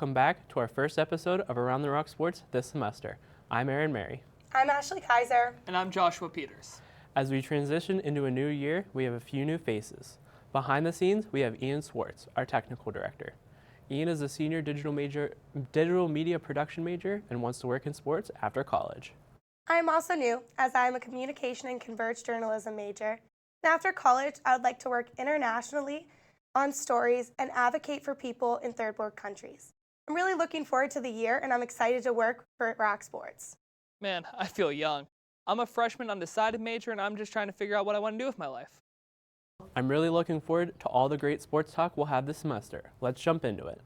welcome back to our first episode of Around the Rock Sports this semester. I'm Marrie. I'm Ashley Kaiser. And I'm Joshua Peters. As we transition into a new year, we have a few new faces. Behind the scenes, we have Ian Swartz, our technical director. Ian is a senior digital media production major and wants to work in sports after college. I am also new, as I am a communication and converged journalism major. And after college, I would like to work internationally on stories and advocate for people in third world countries. I'm really looking forward to the year, and I'm excited to work for Rock Sports. Man, I feel young. I'm a freshman undecided major, and I'm just trying to figure out what I want to do with my life. I'm really looking forward to all the great sports talk we'll have this semester. Let's jump into it.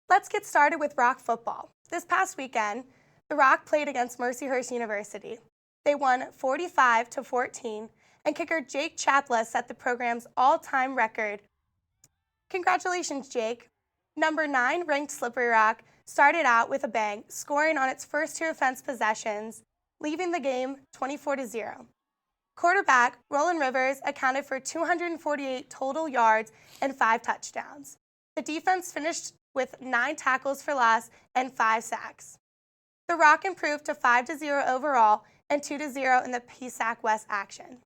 Let's get started with Rock football. This past weekend, the Rock played against Mercyhurst University. They won 45-14, and kicker Jake Chapla set the program's all-time record. Congratulations, Jake. Number 9 ranked Slippery Rock started out with a bang, scoring on its first 2 offense possessions, leaving the game 24-0. Quarterback Roland Rivers accounted for 248 total yards and 5 touchdowns. The defense finished with 9 tackles for loss and 5 sacks. The Rock improved to 5-0 overall and 2-0 in the PSAC West action.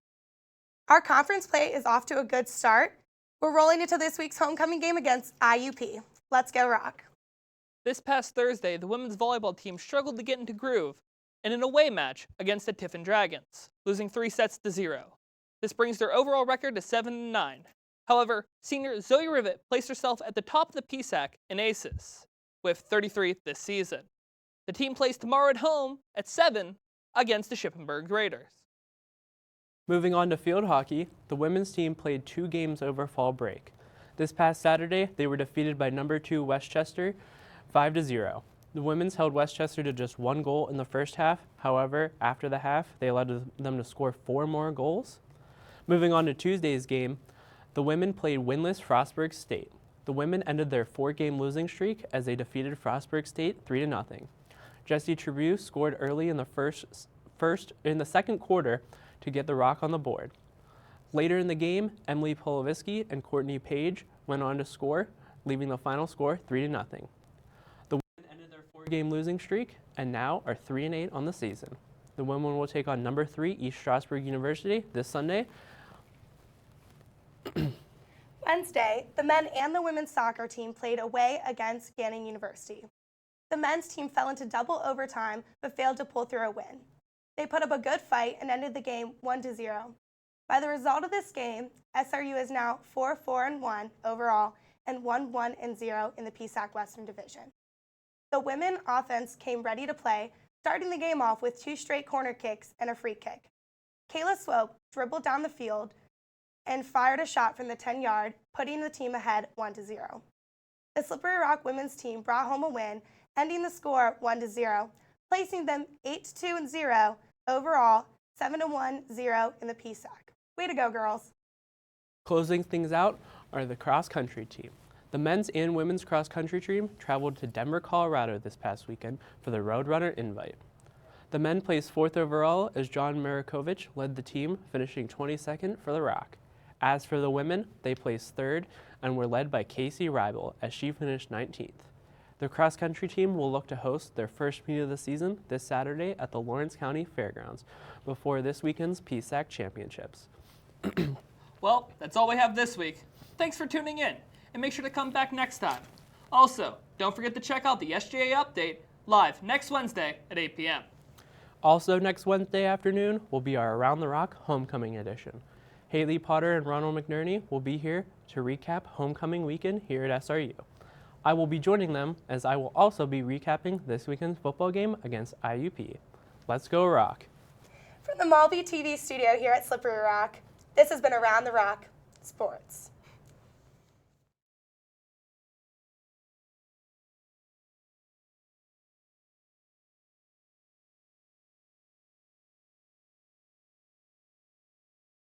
Our conference play is off to a good start. We're rolling into this week's homecoming game against IUP. Let's go Rock. This past Thursday, the women's volleyball team struggled to get into groove in an away match against the Tiffin Dragons, losing 3-0. This brings their overall record to 7-9. However, senior Zoe Rivet placed herself at the top of the PSAC in aces, with 33 this season. The team plays tomorrow at home at 7 against the Shippensburg Raiders. Moving on to field hockey, the women's team played 2 games over fall break. This past Saturday, they were defeated by number 2 Westchester 5-0. The women's held Westchester to just 1 goal in the first half. However, after the half, they allowed them to score 4 more goals. Moving on to Tuesday's game, the women played winless Frostburg State. The women ended their 4-game losing streak as they defeated Frostburg State 3-0. Jessie Tribune scored early in the second quarter to get the Rock on the board. Later in the game, Emily Polovisky and Courtney Page went on to score, leaving the final score 3-0. The women ended their 4-game losing streak and now are 3-8 on the season. The women will take on number 3 East Stroudsburg University this Sunday. Wednesday, the men and the women's soccer team played away against Gannon University. The men's team fell into double overtime but failed to pull through a win. They put up a good fight and ended the game 1-0. By the result of this game, SRU is now 4-4-1 overall and 1-1-0 in the PSAC Western Division. The women offense came ready to play, starting the game off with 2 straight corner kicks and a free kick. Kayla Swope dribbled down the field and fired a shot from the 10-yard, putting the team ahead 1-0. The Slippery Rock women's team brought home a win, ending the score 1-0, placing them 8-2-0 overall, 7-1-0 in the PSAC. Way to go, girls. Closing things out are the cross-country team. The men's and women's cross-country team traveled to Denver, Colorado this past weekend for the Roadrunner Invite. The men placed 4th overall as John Marakovich led the team, finishing 22nd for the Rock. As for the women, they placed 3rd and were led by Casey Reibel as she finished 19th. The cross-country team will look to host their first meet of the season this Saturday at the Lawrence County Fairgrounds before this weekend's PSAC Championships. Well, that's all we have this week. Thanks for tuning in, and make sure to come back next time. Also, don't forget to check out the SJA Update live next Wednesday at 8 p.m. Also next Wednesday afternoon will be our Around the Rock Homecoming Edition. Haley Potter and Ronald McNerney will be here to recap homecoming weekend here at SRU. I will be joining them as I will also be recapping this weekend's football game against IUP. Let's go Rock! From the WSRU-TV studio here at Slippery Rock, this has been Around the Rock Sports.